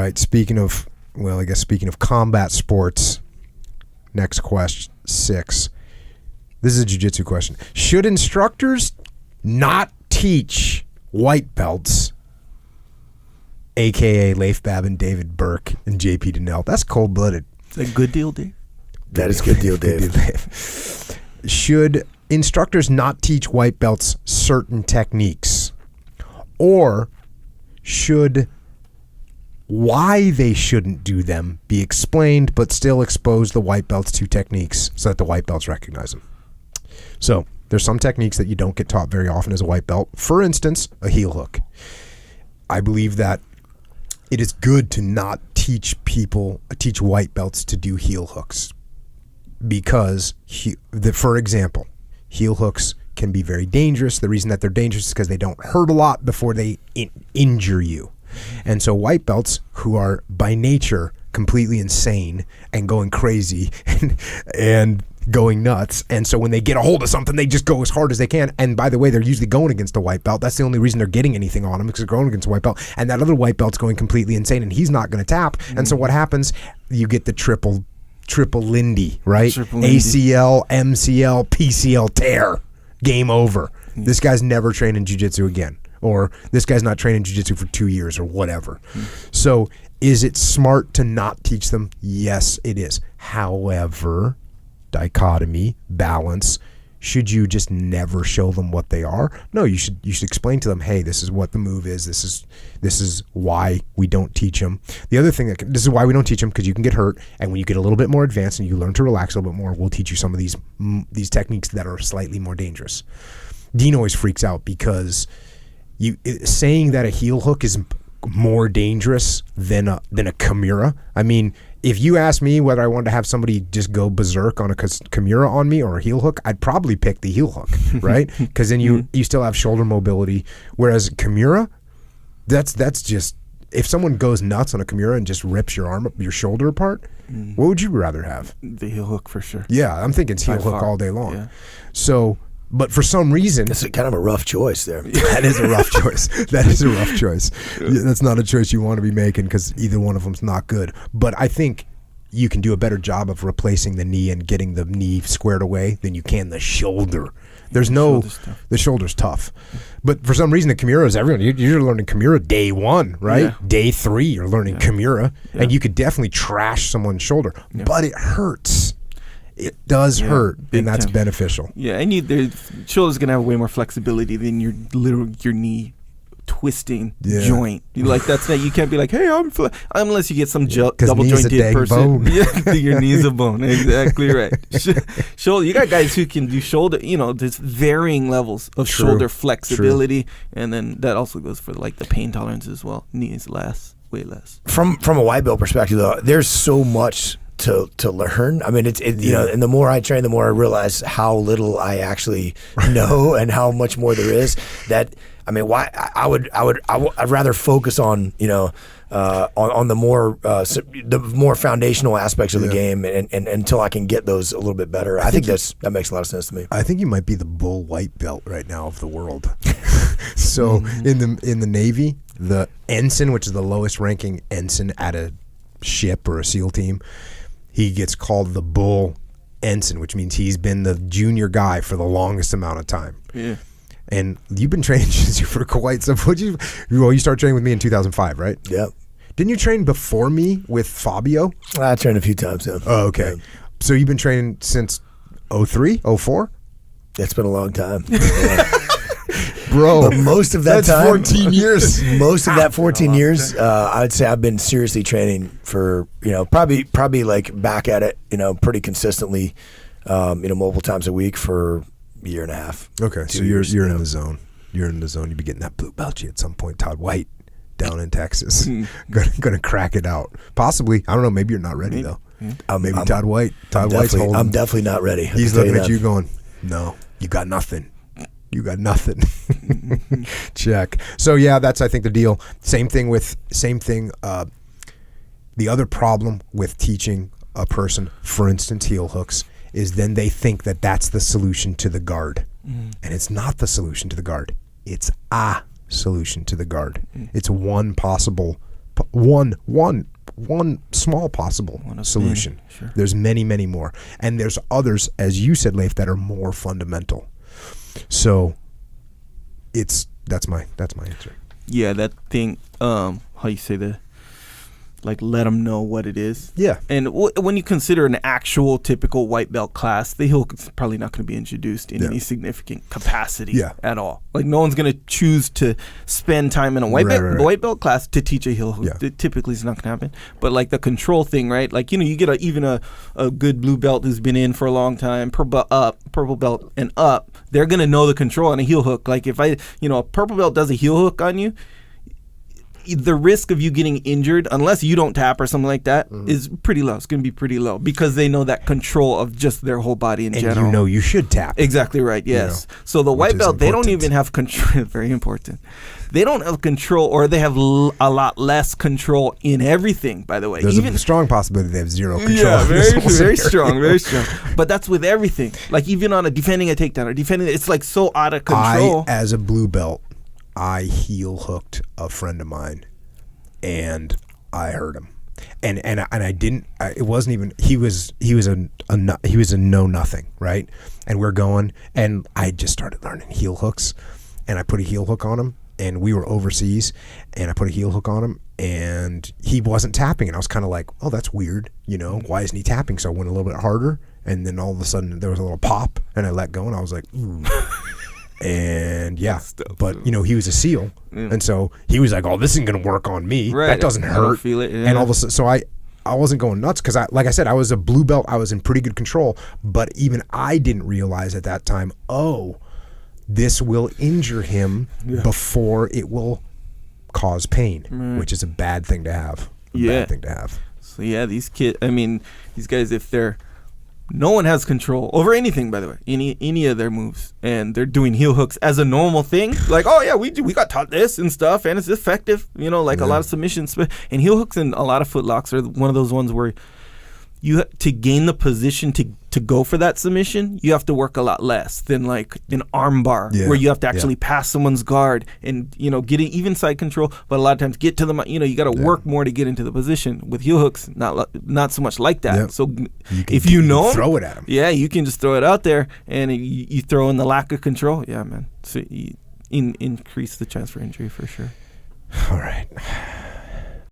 right. Speaking of combat sports, next question 6. This is a jiu-jitsu question. Should instructors not teach white belts, a.k.a. Leif Babin, David Burke, and J.P. Donnell? That's cold-blooded. Is that a good deal, Dave? That is good deal, Dave. Should instructors not teach white belts certain techniques? Or should why they shouldn't do them be explained, but still expose the white belts to techniques so that the white belts recognize them? So there's some techniques that you don't get taught very often as a white belt. For instance, a heel hook. I believe that it is good to not teach white belts to do heel hooks because, for example, heel hooks can be very dangerous. The reason that they're dangerous is because they don't hurt a lot before they injure you. And so white belts who are by nature completely insane and going crazy and going nuts, and so when they get a hold of something, they just go as hard as they can. And by the way, they're usually going against a white belt. That's the only reason they're getting anything on them, because they're going against a white belt. And that other white belt's going completely insane, and he's not going to tap. And so what happens? You get the triple Lindy, right? ACL, MCL, PCL tear. Game over. This guy's never trained in jiu-jitsu again. Or this guy's not trained in jiu-jitsu for 2 years or whatever. So is it smart to not teach them? Yes, it is. However, dichotomy, balance, should you just never show them what they are? No, you should explain to them, hey, this is what the move is. This is why we don't teach them. The other thing, this is why we don't teach them, because you can get hurt, and when you get a little bit more advanced and you learn to relax a little bit more, we'll teach you some of these techniques that are slightly more dangerous. Dean always freaks out because saying that a heel hook is more dangerous than a Kimura. I mean, if you ask me whether I wanted to have somebody just go berserk on a Kimura on me or a heel hook, I'd probably pick the heel hook, right? Because then you still have shoulder mobility. Whereas Kimura, that's just, if someone goes nuts on a Kimura and just rips your shoulder apart, what would you rather have? The heel hook for sure. Yeah, I'm thinking it's heel hook all day long. Yeah. So, but for some reason, it's kind of a rough choice there. That is a rough choice. That is a rough choice. That's not a choice you want to be making, because either one of them's not good. But I think you can do a better job of replacing the knee and getting the knee squared away than you can the shoulder. The shoulder's tough. But for some reason, the Kimura is everyone. You're learning Kimura day 1, right? Yeah. Day 3, you're learning Kimura, and you could definitely trash someone's shoulder, but it hurts. It does hurt, and that's beneficial. Yeah, and the shoulder's gonna have way more flexibility than your knee twisting joint. That's that. You can't be like, hey, unless you get some double jointed person. Yeah, your knee's a bone. Exactly right. Shoulder. You got guys who can do shoulder. There's varying levels of shoulder flexibility, and then that also goes for the pain tolerance as well. Knees way less. From a white belt perspective, though, there's so much to learn. I mean, and the more I train, the more I realize how little I actually know and how much more there is. Why I'd rather focus on on the more foundational aspects of the game, and until I can get those a little bit better. I think that makes a lot of sense to me. I think you might be the bull white belt right now of the world. So in the Navy, the ensign, which is the lowest ranking ensign at a ship or a SEAL team, he gets called the bull ensign, which means he's been the junior guy for the longest amount of time. Yeah. And you've been training jiu-jitsu for quite some. You started training with me in 2005, right? Yep. Didn't you train before me with Fabio? I trained a few times, yeah. Oh, okay. Yeah. So you've been training since 03, 04? It's been a long time. Bro, but most of that that's time, 14 years. Most of that 14 years, I'd say I've been seriously training for, probably like back at it, pretty consistently, multiple times a week for a year and a half. Okay, so you're in the zone. You're in the zone. You'll be getting that blue belt at some point. Todd White down in Texas, gonna crack it out. Possibly. I don't know. Maybe you're not ready though. Maybe Todd White. Todd White's holding. I'm definitely not ready. He's looking at you going, "No, you got nothing. You got nothing." Check. So yeah, that's I think the deal. Same thing. The other problem with teaching a person, for instance, heel hooks, is then they think that that's the solution to the guard, and it's not the solution to the guard. It's a solution to the guard. It's one possible one small possible solution. Sure. There's many more, and there's others, as you said, Leif, that are more fundamental. So that's my answer. Yeah, that thing. How you say that? Like, let them know what it is. Yeah. And when you consider an actual typical white belt class, the heel hook is probably not going to be introduced in any significant capacity at all. Like, no one's going to choose to spend time in a white belt class to teach a heel hook. Yeah. It typically is not going to happen. But like the control thing, right? Like, you get even a good blue belt who's been in for a long time, purple belt and up, they're going to know the control on a heel hook. Like, if a purple belt does a heel hook on you, the risk of you getting injured, unless you don't tap or something like that, is pretty low. It's going to be pretty low because they know that control of just their whole body in general. And you should tap. Exactly right, yes. So the white belt, they don't even have control. Very important. They don't have control, or they have a lot less control in everything, by the way. There's a strong possibility they have zero control. Yeah, very strong. But that's with everything. Like, even on defending a takedown or defending, it's like so out of control. As a blue belt, I heel hooked a friend of mine, and I hurt him, and I didn't. It wasn't even. He was a know nothing, right? And we're going, and I just started learning heel hooks, and I put a heel hook on him, and we were overseas, and I put a heel hook on him, and he wasn't tapping, and I was kind of like, oh, that's weird, why isn't he tapping? So I went a little bit harder, and then all of a sudden there was a little pop, and I let go, and I was like, ooh. And but he was a SEAL, and so he was like, "Oh, this isn't gonna work on me. Right. That doesn't hurt." I don't feel it. Yeah. And all of a sudden, so I wasn't going nuts because like I said, I was a blue belt. I was in pretty good control, but even I didn't realize at that time, this will injure him before it will cause pain, which is a bad thing to have. Bad thing to have. So these kids. I mean, these guys, if they're no one has control over anything, by the way, any of their moves, and they're doing heel hooks as a normal thing. Like, we got taught this and stuff, and it's effective. A lot of submissions, and heel hooks and a lot of footlocks are one of those ones where you to gain the position to go for that submission, you have to work a lot less than like an arm bar where you have to actually pass someone's guard and get it even side control, but a lot of times get to the you got to work more to get into the position. With heel hooks, not so much like that. So if you know, throw it at them. Yeah, you can just throw it out there, and you throw in the lack of control. Yeah, man. So you increase the chance for injury for sure. All right.